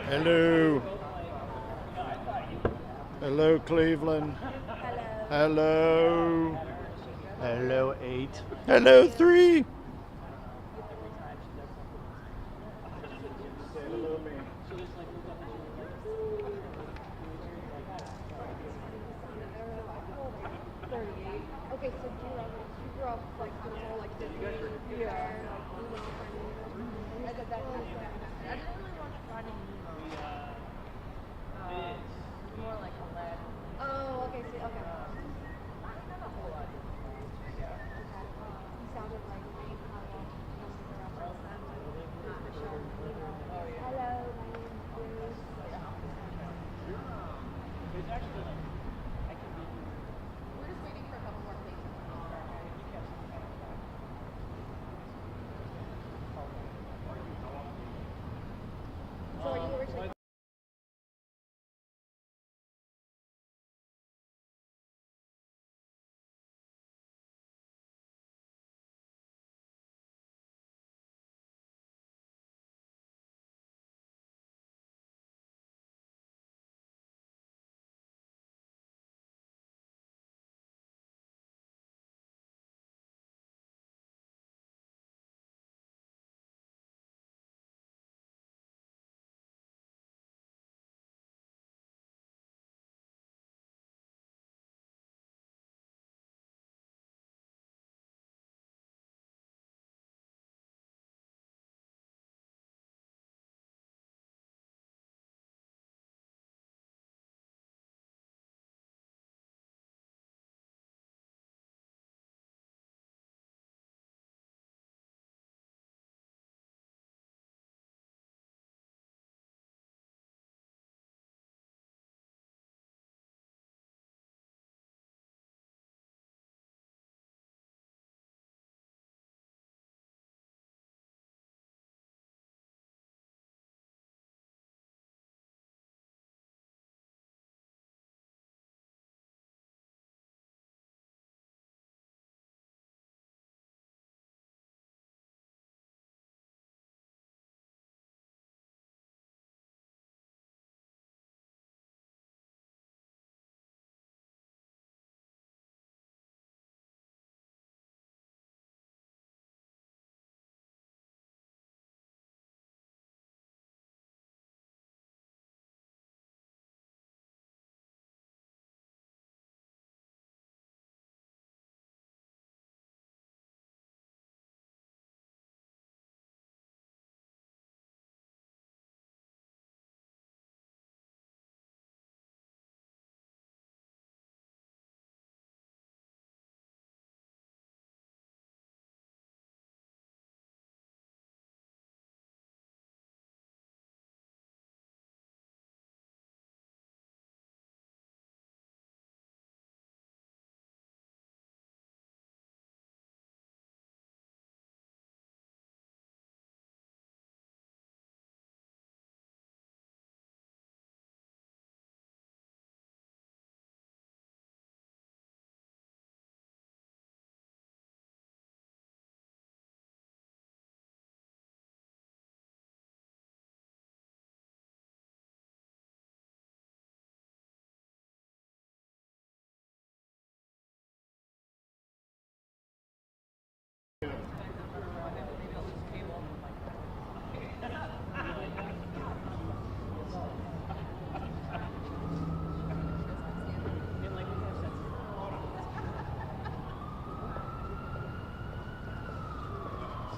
Hello. Hello, Cleveland. Hello. Hello, 8. Hello, 3. Okay, so you grew up like the whole like Disney year, like Nemo and I did that kind of stuff. I didn't really watch Finding Nemo. More like Aladdin. Oh, okay, so okay. Not a whole lot. Okay. You sounded like me. Not sure. Hello, my name is Bruce. It's actually I can be. We're just waiting for a couple more places.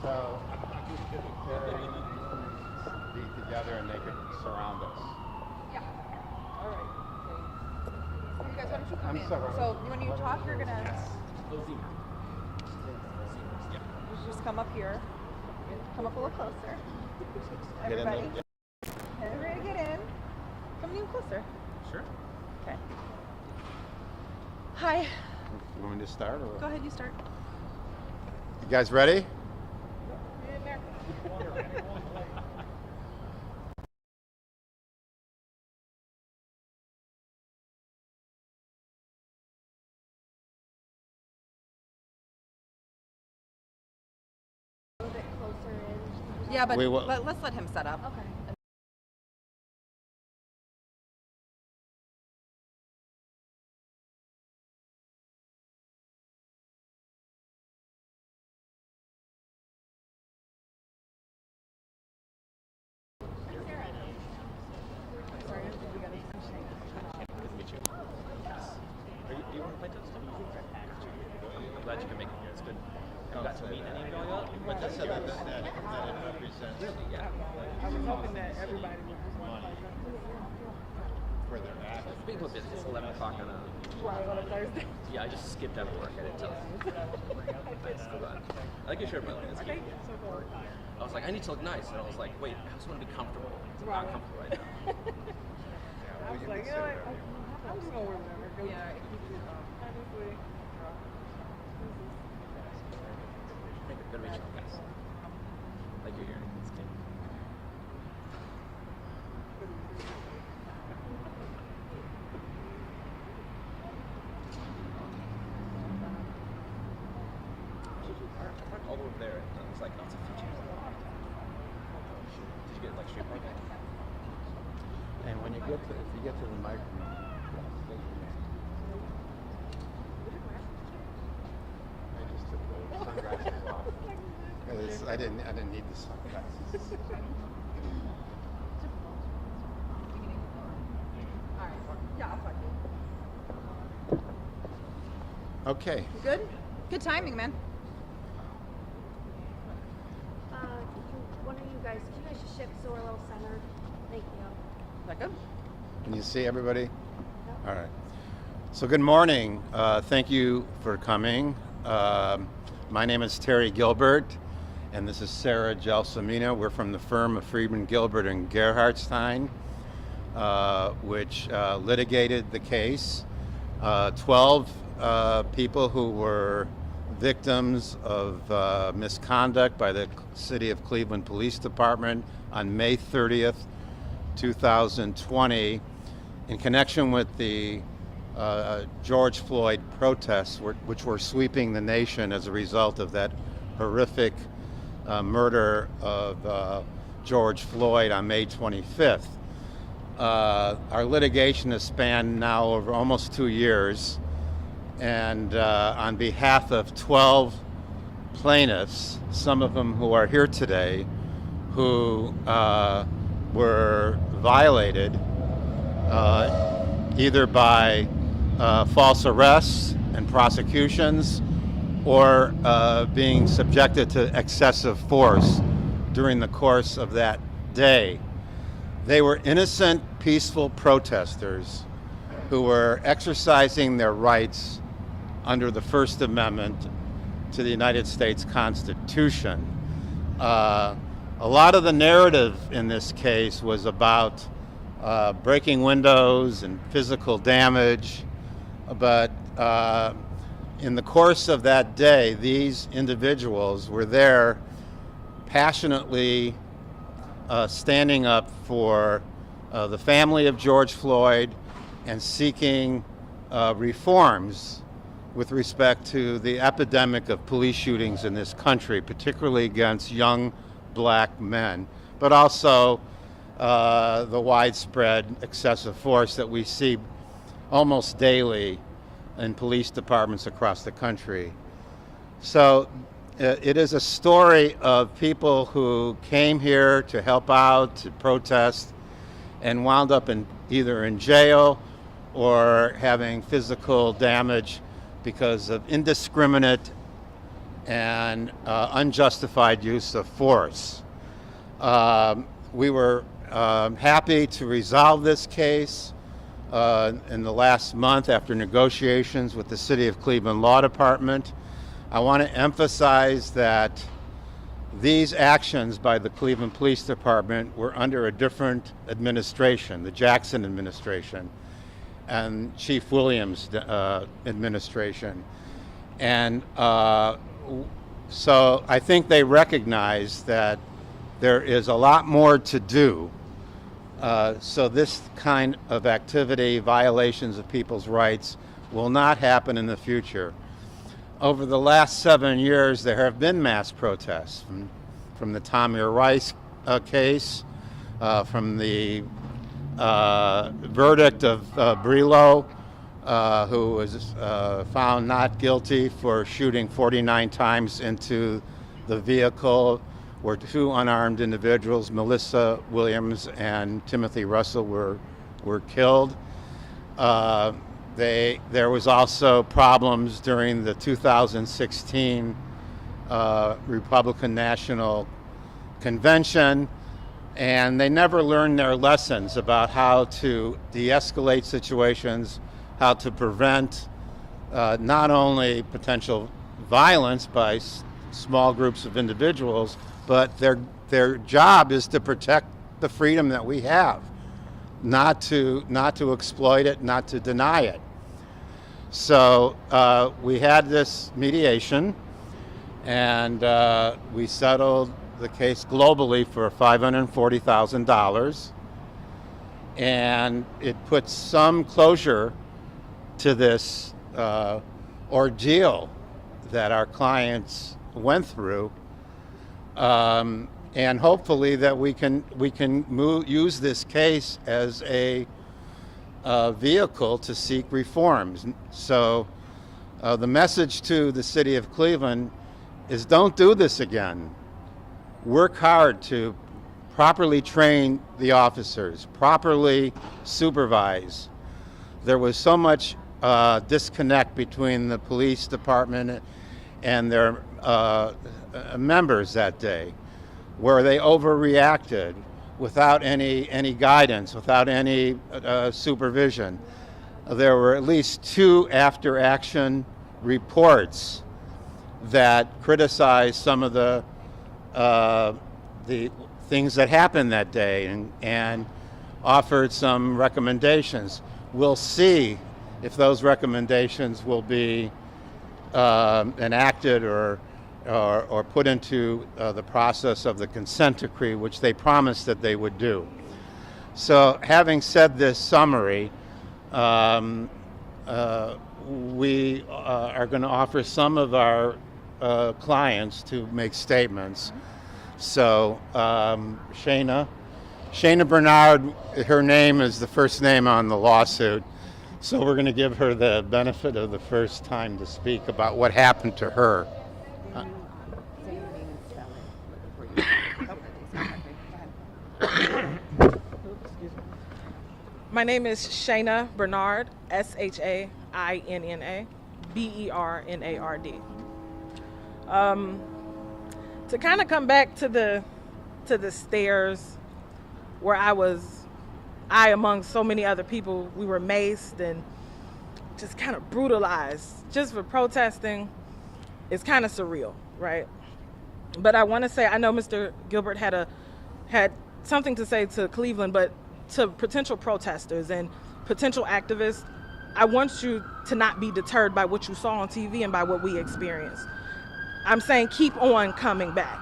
So Terry be together and they could surround us. Yeah. All right. You guys, why don't you come I'm in? sorry. So when you talk, you're gonna just come up here. Come up a little closer. Get in Everybody. there. Everybody get in. Come in closer. Sure. Okay. Hi. You want me to start? Or? Go ahead, you start. You guys ready? A little bit closer in. Yeah, but We will- let's let him set up. Okay. Do you want to play this? I'm glad you can make it here. It's good. You got to meet any of y'all yet? But that's that it represents really, yeah. I was hoping that everybody would where they're at. It's being a little busy. It's 11 o'clock on a... on a Thursday. Yeah, I just skipped out of work. I didn't tell you. Hold on. I like your shirt, by the way. It's cute. So cool. I was like, I need to look nice. And I was like, wait, I just want to be comfortable. I'm not comfortable right now. I was like, you know what? I'm just gonna wear whatever. Yeah. Honestly. Good to meet you guys. Like you're here. It's cute. All over there, it was like lots of features. Did you get like street parking? And when you get to, if you get to the microphone, I just took the sunglasses off. 'Cause I didn't need the sunglasses. All right. Yeah, I'll talk to you. Okay. You good? Good timing, man. One of you guys, can you guys just shift so we're a little centered? Thank you. Is that good? Can you see everybody? All right. So good morning. Thank you for coming. My name is Terry Gilbert, and this is Sarah Gelsomino. We're from the firm of Friedman, Gilbert and Gerhardstein, which litigated the case. 12 people who were victims of misconduct by the City of Cleveland Police Department on May 30th, 2020, in connection with the George Floyd protests, which were sweeping the nation as a result of that horrific murder of George Floyd on May 25th. Our litigation has spanned now over almost 2 years, and on behalf of 12 plaintiffs, some of them who are here today, who were violated either by false arrests and prosecutions or being subjected to excessive force during the course of that day. They were innocent, peaceful protesters who were exercising their rights under the First Amendment to the United States Constitution. A lot of the narrative in this case was about breaking windows and physical damage, but in the course of that day, these individuals were there passionately standing up for the family of George Floyd and seeking reforms with respect to the epidemic of police shootings in this country, particularly against young black men, but also the widespread excessive force that we see almost daily in police departments across the country. So it is a story of people who came here to help out, to protest, and wound up either in jail or having physical damage because of indiscriminate and unjustified use of force. We were happy to resolve this case in the last month after negotiations with the City of Cleveland Law Department. I want to emphasize that these actions by the Cleveland Police Department were under a different administration, the Jackson administration and Chief Williams' administration. And so I think they recognize that there is a lot more to do. So this kind of activity, violations of people's rights, will not happen in the future. Over the last 7 years, there have been mass protests from the Tamir Rice case, from the verdict of Brillo, who was found not guilty for shooting 49 times into the vehicle, where 2 unarmed individuals, Melissa Williams and Timothy Russell, were killed. There was also problems during the 2016 Republican National Convention, and they never learned their lessons about how to de-escalate situations, how to prevent not only potential violence by small groups of individuals, but their job is to protect the freedom that we have, not to exploit it, not to deny it. So we had this mediation, and we settled the case globally for $540,000, and it puts some closure to this ordeal that our clients went through. And hopefully that we can use this case as a vehicle to seek reforms. So the message to the City of Cleveland is, don't do this again. Work hard to properly train the officers, properly supervise. There was so much disconnect between the police department and their members that day, where they overreacted without any guidance, without any supervision. There were at least 2 after-action reports that criticized some of the things that happened that day and offered some recommendations. We'll see if those recommendations will be enacted or put into the process of the consent decree, which they promised that they would do. So having said this summary, we are going to offer some of our clients to make statements. So Shayna Bernard, her name is the first name on the lawsuit. So we're going to give her the benefit of the first time to speak about what happened to her. Say your name and spell it before you. My name is Shayna Bernard, SHAINNA BERNARD. To kind of come back to the stairs where I, among so many other people, we were maced and just kind of brutalized just for protesting. It's kind of surreal, right? But I want to say, I know Mr. Gilbert had something to say to Cleveland, but to potential protesters and potential activists, I want you to not be deterred by what you saw on TV and by what we experienced. I'm saying keep on coming back.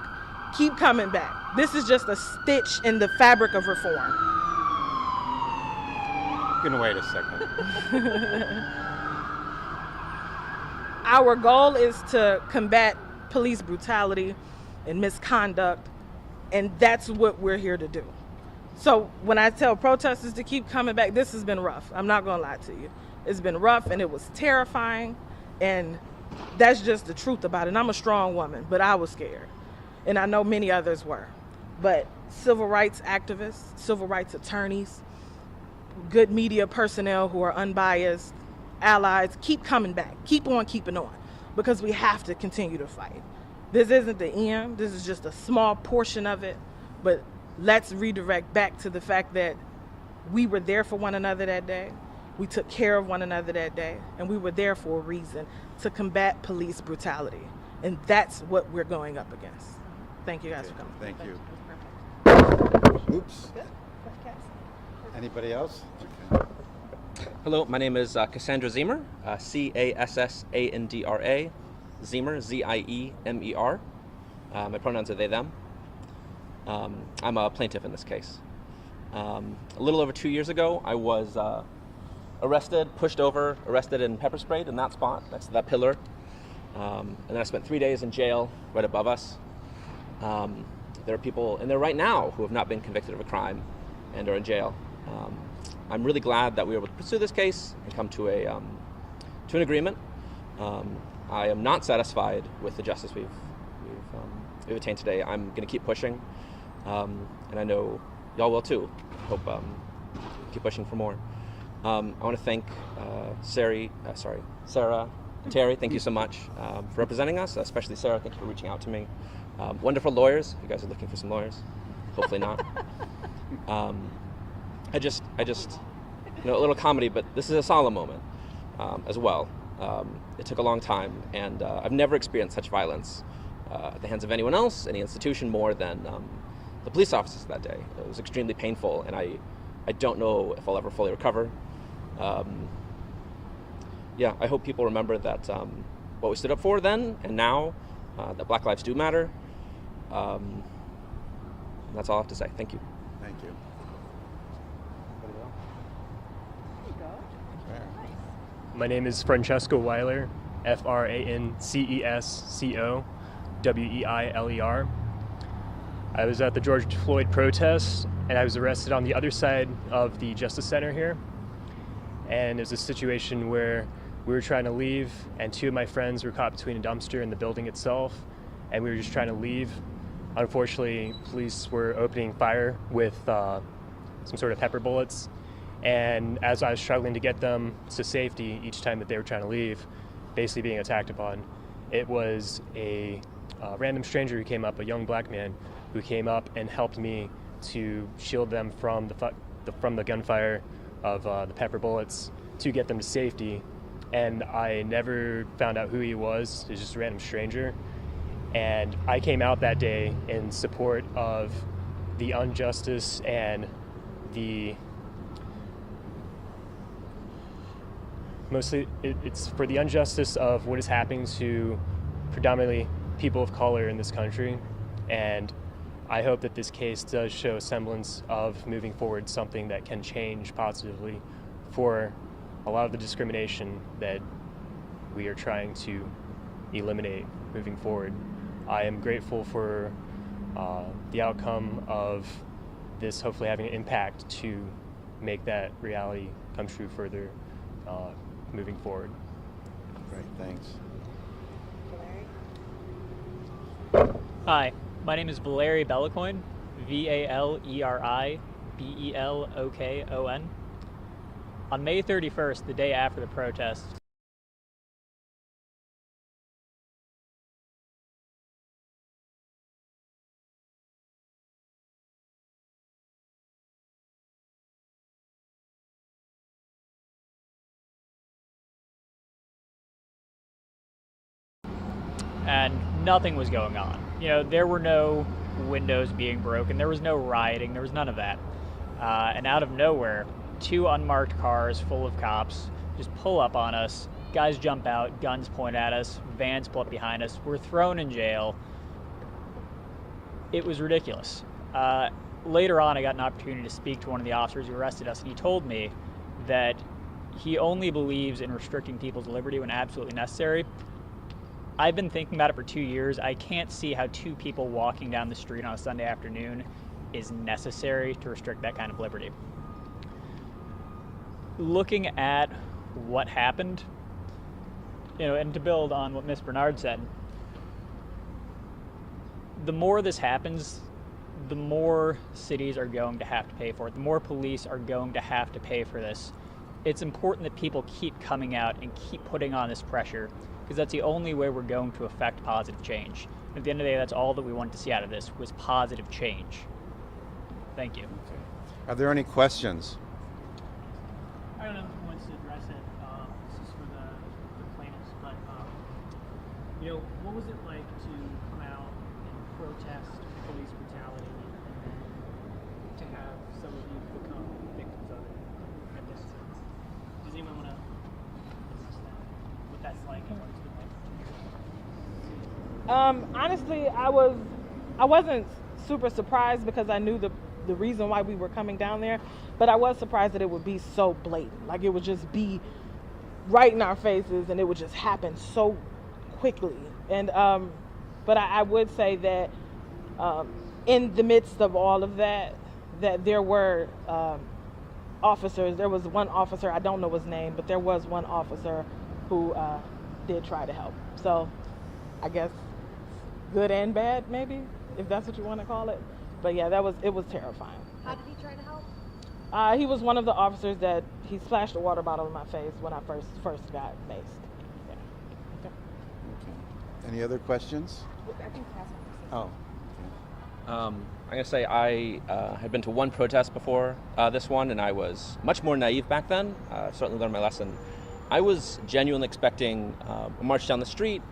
Keep coming back. This is just a stitch in the fabric of reform. You can wait a second. Our goal is to combat police brutality and misconduct, and that's what we're here to do. So when I tell protesters to keep coming back, this has been rough. I'm not gonna lie to you. It's been rough and it was terrifying, and that's just the truth about it. And I'm a strong woman, but I was scared. And I know many others were. But civil rights activists, civil rights attorneys, good media personnel who are unbiased, allies, keep coming back. Keep on keeping on, because we have to continue to fight. this isn't the end. This is just a small portion of it. But let's redirect back to the fact that we were there for one another that day. We took care of one another that day. And we were there for a reason, to combat police brutality. And that's what we're going up against. Thank you guys for coming. Thank you. Oops. Anybody else? Okay. Hello, my name is Cassandra Ziemer, Cassandra, Ziemer, Ziemer. My pronouns are they, them. I'm a plaintiff in this case. A little over 2 years ago, I was pushed over, arrested and pepper sprayed in that spot, next to that pillar. And then I spent 3 days in jail right above us. There are people in there right now who have not been convicted of a crime and are in jail. I'm really glad that we were able to pursue this case and come to an agreement. I am not satisfied with the justice we've attained today. I'm going to keep pushing, and I know y'all will too. Hope keep pushing for more. I want to thank Sarah and Terry. Thank you so much for representing us, especially Sarah. Thank you for reaching out to me. Wonderful lawyers. If you guys are looking for some lawyers, hopefully not. I just, a little comedy, but this is a solemn moment as well. It took a long time, and I've never experienced such violence at the hands of anyone else, any institution, more than the police officers that day. It was extremely painful, and I don't know if I'll ever fully recover. I hope people remember that what we stood up for then and now, that Black lives do matter. That's all I have to say. Thank you. Thank you. My name is Francesco Weiler, Francesco Weiler. I was at the George Floyd protest, and I was arrested on the other side of the Justice Center here. And it was a situation where we were trying to leave, and two of my friends were caught between a dumpster and the building itself, and we were just trying to leave. Unfortunately, police were opening fire with some sort of pepper bullets, and as I was struggling to get them to safety each time that they were trying to leave, basically being attacked upon, it was a random stranger who came up, a young black man, who came up and helped me to shield them from the gunfire of the pepper bullets to get them to safety. And I never found out who he was. He was just a random stranger. And I came out that day in support of the injustice and it's for the injustice of what is happening to predominantly people of color in this country. And I hope that this case does show a semblance of moving forward something that can change positively for a lot of the discrimination that we are trying to eliminate moving forward. I am grateful for the outcome of this hopefully having an impact to make that reality come true further moving forward. Great, thanks. Hi, my name is Valeri Bellocoin, Valeri Belokon. On May 31st, the day after the protest, and nothing was going on. There were no windows being broken, there was no rioting, there was none of that. And out of nowhere, two unmarked cars full of cops just pull up on us. Guys jump out, guns point at us, vans pull up behind us. We're thrown in jail. It was ridiculous. Later on, I got an opportunity to speak to one of the officers who arrested us, and he told me that he only believes in restricting people's liberty when absolutely necessary. I've been thinking about it for 2 years. I can't see how two people walking down the street on a Sunday afternoon is necessary to restrict that kind of liberty. Looking at what happened, and to build on what Ms. Bernard said, the more this happens, the more cities are going to have to pay for it. The more police are going to have to pay for this. It's important that people keep coming out and keep putting on this pressure, because that's the only way we're going to affect positive change. At the end of the day, that's all that we wanted to see out of this, was positive change. Thank you. Are there any questions? I don't know who wants to address it. This is for the plaintiffs, but what was it like to come out and protest police brutality, and then to have some of you become victims of it at this time? Does anyone want to address that? What that's like and what it's been like? Honestly, I wasn't super surprised because I knew the reason why we were coming down there, but I was surprised that it would be so blatant. Like, it would just be right in our faces and it would just happen so quickly. And but I would say that in the midst of all of that there were officers. There was one officer, I don't know his name, but there was one officer who did try to help. So I guess good and bad, maybe, if that's what you want to call it. But yeah, it was terrifying. How did he try to help? He was one of the officers that he splashed a water bottle in my face when I first got maced. Yeah. Okay. Any other questions? I think Cass Oh. I'm going to say I had been to one protest before this one, and I was much more naive back then. Certainly learned my lesson. I was genuinely expecting a march down the street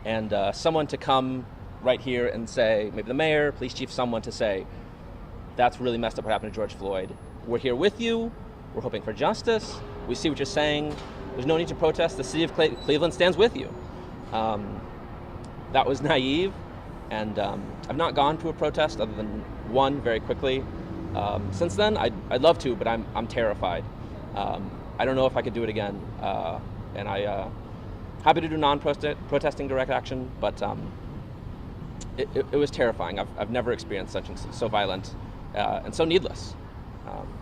and someone to come right here and say, maybe the mayor, police chief, someone to say, that's really messed up what happened to George Floyd. We're here with you. We're hoping for justice. We see what you're saying. There's no need to protest. The city of Cleveland stands with you. That was naive, and I've not gone to a protest other than one very quickly. Since then, I'd love to, but I'm terrified. I don't know if I could do it again, and happy to do non-protesting direct action, but it was terrifying. I've never experienced something so violent and so needless,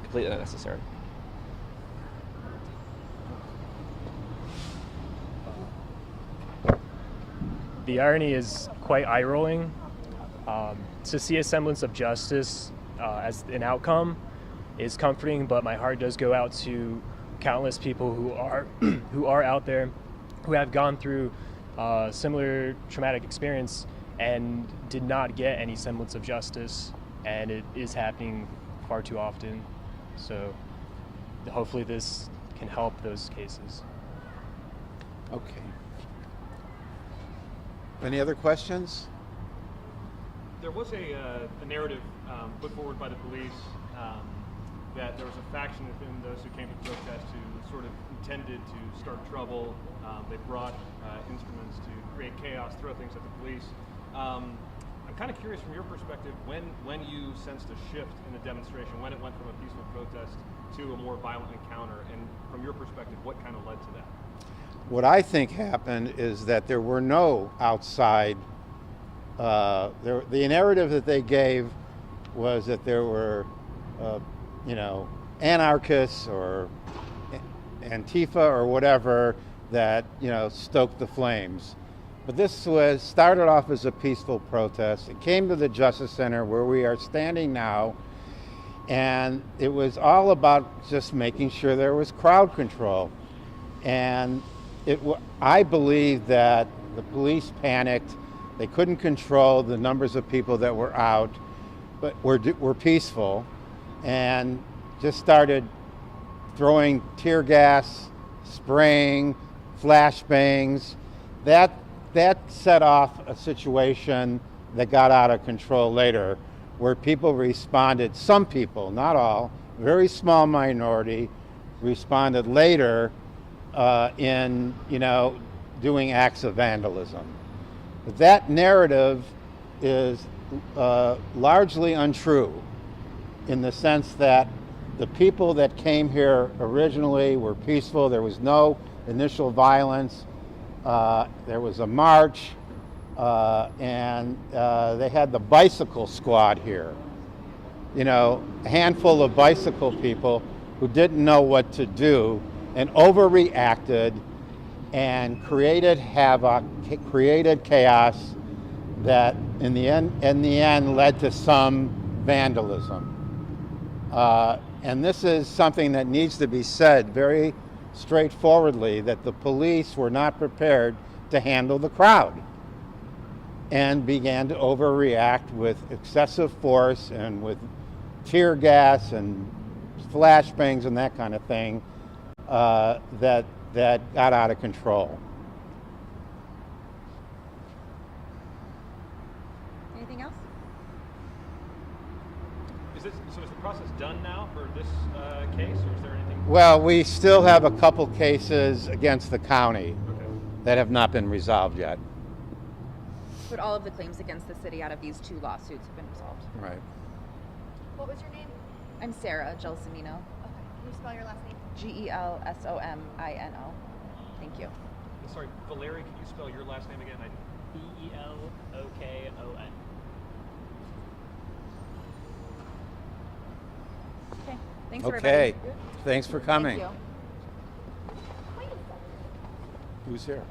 completely unnecessary. The irony is quite eye-rolling. To see a semblance of justice as an outcome is comforting, but my heart does go out to countless people who are out there, who have gone through similar traumatic experience and did not get any semblance of justice, and it is happening far too often. So hopefully this can help those cases. Okay. Any other questions? There was a narrative put forward by the police that there was a faction within those who came to protest who sort of intended to start trouble. They brought instruments to create chaos, throw things at the police. I'm kind of curious from your perspective, when you sensed a shift in the demonstration, when it went from a peaceful protest to a more violent encounter, and from your perspective, what kind of led to that? What I think happened is that there were no outside, the narrative that they gave was that there were, anarchists or Antifa or whatever that, stoked the flames. But this started off as a peaceful protest. It came to the Justice Center where we are standing now, and it was all about just making sure there was crowd control. And I believe that the police panicked. They couldn't control the numbers of people that were out, but were peaceful, and just started throwing tear gas, spraying, flashbangs. That set off a situation that got out of control later, where people responded. Some people, not all, a very small minority, responded later in doing acts of vandalism. But that narrative is largely untrue, in the sense that the people that came here originally were peaceful. There was no initial violence. There was a march, and they had the bicycle squad here. A handful of bicycle people who didn't know what to do and overreacted and created havoc, created chaos that in the end led to some vandalism. And this is something that needs to be said very straightforwardly, that the police were not prepared to handle the crowd. and began to overreact with excessive force and with tear gas and flashbangs and that kind of thing that got out of control. Anything else? So is the process done now for this case, or is there anything? Well, we still have a couple cases against the county that have not been resolved yet. But all of the claims against the city out of these 2 lawsuits have been resolved. Right. What was your name? I'm Sarah Gelsomino. Okay. Can you spell your last name? Gelsomino. Thank you. Sorry, Valerie, can you spell your last name again? Belokon. Okay. Thanks, Okay. everybody. Thanks for coming. Thank you. Who's here?